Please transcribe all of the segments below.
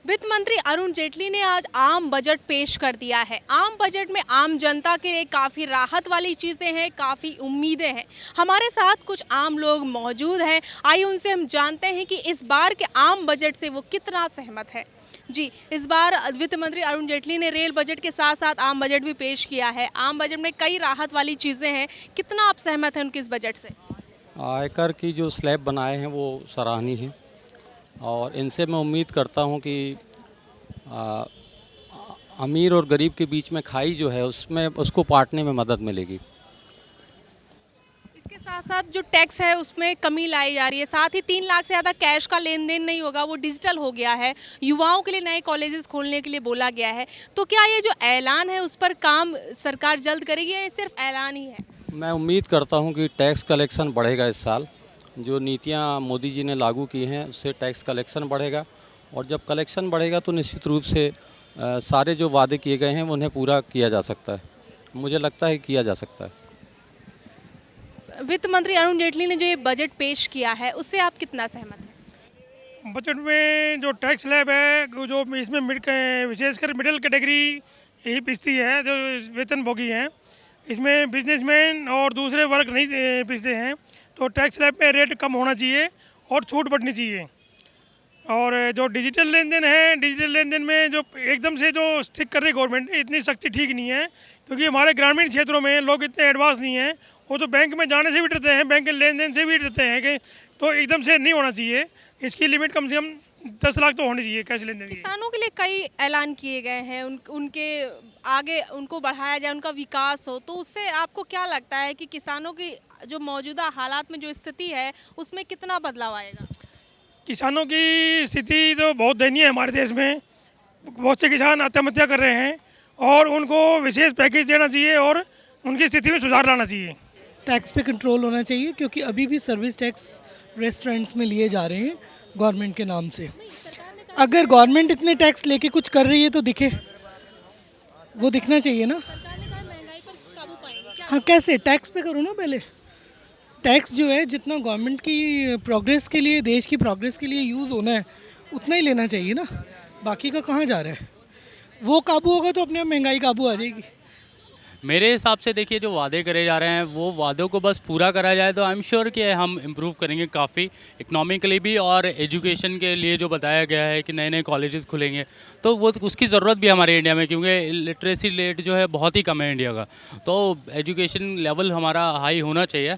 वित्त मंत्री अरुण जेटली ने आज आम बजट पेश कर दिया है। आम बजट में आम जनता के लिए काफ़ी राहत वाली चीज़ें हैं, काफ़ी उम्मीदें हैं। हमारे साथ कुछ आम लोग मौजूद हैं, आइए उनसे हम जानते हैं कि इस बार के आम बजट से वो कितना सहमत है। जी, इस बार वित्त मंत्री अरुण जेटली ने रेल बजट के साथ साथ आम बजट भी पेश किया है। आम बजट में कई राहत वाली चीज़ें हैं, कितना आप सहमत हैं उनके इस बजट से? आयकर की जो स्लैब बनाए हैं वो सराहनीय हैं और इनसे मैं उम्मीद करता हूं कि आ, अमीर और गरीब के बीच में खाई जो है उसमें उसको पाटने में मदद मिलेगी। इसके साथ साथ जो टैक्स है उसमें कमी लाई जा रही है। साथ ही 3 लाख से ज़्यादा कैश का लेन देन नहीं होगा, वो डिजिटल हो गया है। युवाओं के लिए नए कॉलेजेस खोलने के लिए बोला गया है। तो क्या ये जो ऐलान है उस पर काम सरकार जल्द करेगी या ये सिर्फ ऐलान ही है? मैं उम्मीद करता हूं कि टैक्स कलेक्शन बढ़ेगा इस साल। जो नीतियां मोदी जी ने लागू की हैं उससे टैक्स कलेक्शन बढ़ेगा और जब कलेक्शन बढ़ेगा तो निश्चित रूप से सारे जो वादे किए गए हैं उन्हें पूरा किया जा सकता है। मुझे लगता है किया जा सकता है। वित्त मंत्री अरुण जेटली ने जो ये बजट पेश किया है उससे आप कितना सहमत हैं? बजट में जो टैक्स स्लैब है जो इसमें विशेषकर मिडिल कैटेगरी यही पिसती है, जो वेतनभोगी हैं, इसमें बिजनेसमैन और दूसरे वर्ग नहीं पिसते हैं। तो टैक्स स्लैब में रेट कम होना चाहिए और छूट बढ़नी चाहिए। और जो डिजिटल लेन देन है, डिजिटल लेन देन में जो एकदम से जो स्टिक कर रही गवर्नमेंट, इतनी सख्ती ठीक नहीं है, क्योंकि हमारे ग्रामीण क्षेत्रों में लोग इतने एडवांस नहीं हैं। वो तो बैंक में जाने से भी डरते हैं, बैंक के लेन देन से भी डरते हैं कि तो एकदम से नहीं होना चाहिए। इसकी लिमिट कम से कम 10 लाख तो होनी चाहिए कैश लेन देन की। किसानों के लिए कई ऐलान किए गए हैं, उनके आगे उनको बढ़ाया जाए, उनका विकास हो, तो उससे आपको क्या लगता है कि किसानों की जो मौजूदा हालात में जो स्थिति है उसमें कितना बदलाव आएगा? किसानों की स्थिति तो बहुत दयनीय है हमारे देश में। बहुत से किसान आत्महत्या कर रहे हैं और उनको विशेष पैकेज देना चाहिए और उनकी स्थिति में सुधार लाना चाहिए। टैक्स पे कंट्रोल होना चाहिए, क्योंकि अभी भी सर्विस टैक्स रेस्टोरेंट्स में लिए जा रहे हैं गवर्नमेंट के नाम से। अगर गवर्नमेंट इतने टैक्स लेके कुछ कर रही है तो दिखे, वो दिखना चाहिए ना। सरकार ने कहा महंगाई पर काबू पाएंगे, क्या? हाँ, कैसे? टैक्स पे करो ना पहले। टैक्स जो है जितना गवर्नमेंट की प्रोग्रेस के लिए, देश की प्रोग्रेस के लिए यूज़ होना है उतना ही लेना चाहिए ना। बाकी का कहाँ जा रहा है? वो काबू होगा तो अपने आप महंगाई काबू आ जाएगी। मेरे हिसाब से देखिए, जो वादे करे जा रहे हैं वो वादों को बस पूरा करा जाए तो आई एम श्योर कि हम इम्प्रूव करेंगे काफ़ी, इकोनॉमिकली भी और एजुकेशन के लिए। जो बताया गया है कि नए नए कॉलेजेस खुलेंगे, तो वो उसकी ज़रूरत भी हमारे इंडिया में, क्योंकि लिटरेसी रेट जो है बहुत ही कम है इंडिया का। तो एजुकेशन लेवल हमारा हाई होना चाहिए।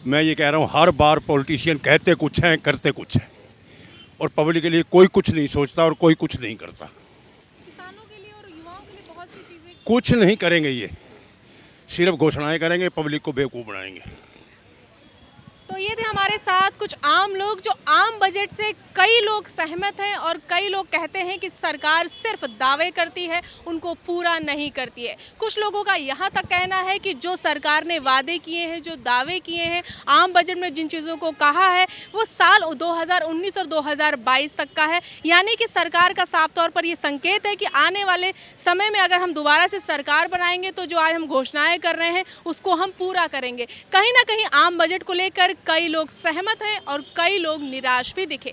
मैं ये कह रहा हूँ, हर बार पॉलिटिशियन कहते कुछ हैं करते कुछ हैं और पब्लिक के लिए कोई कुछ नहीं सोचता और कोई कुछ नहीं करता। किसानों के लिए और युवाओं के लिए बहुत सी चीजें। कुछ नहीं करेंगे, ये सिर्फ घोषणाएं करेंगे, पब्लिक को बेवकूफ़ बनाएंगे। तो ये थे हमारे साथ कुछ आम लोग जो आम बजट से कई लोग सहमत हैं और कई लोग कहते हैं कि सरकार सिर्फ दावे करती है, उनको पूरा नहीं करती है। कुछ लोगों का यहाँ तक कहना है कि जो सरकार ने वादे किए हैं, जो दावे किए हैं, आम बजट में जिन चीज़ों को कहा है वो साल 2019 और 2022 तक का है। यानी कि सरकार का साफ तौर पर ये संकेत है कि आने वाले समय में अगर हम दोबारा से सरकार बनाएंगे तो जो आज हम घोषणाएं कर रहे हैं उसको हम पूरा करेंगे। कहीं ना कहीं आम बजट को लेकर कई लोग सहमत हैं और कई लोग निराश भी दिखे।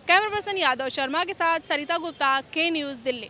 कैमरा पर्सन यादव शर्मा के साथ सरिता गुप्ता, के न्यूज़, दिल्ली।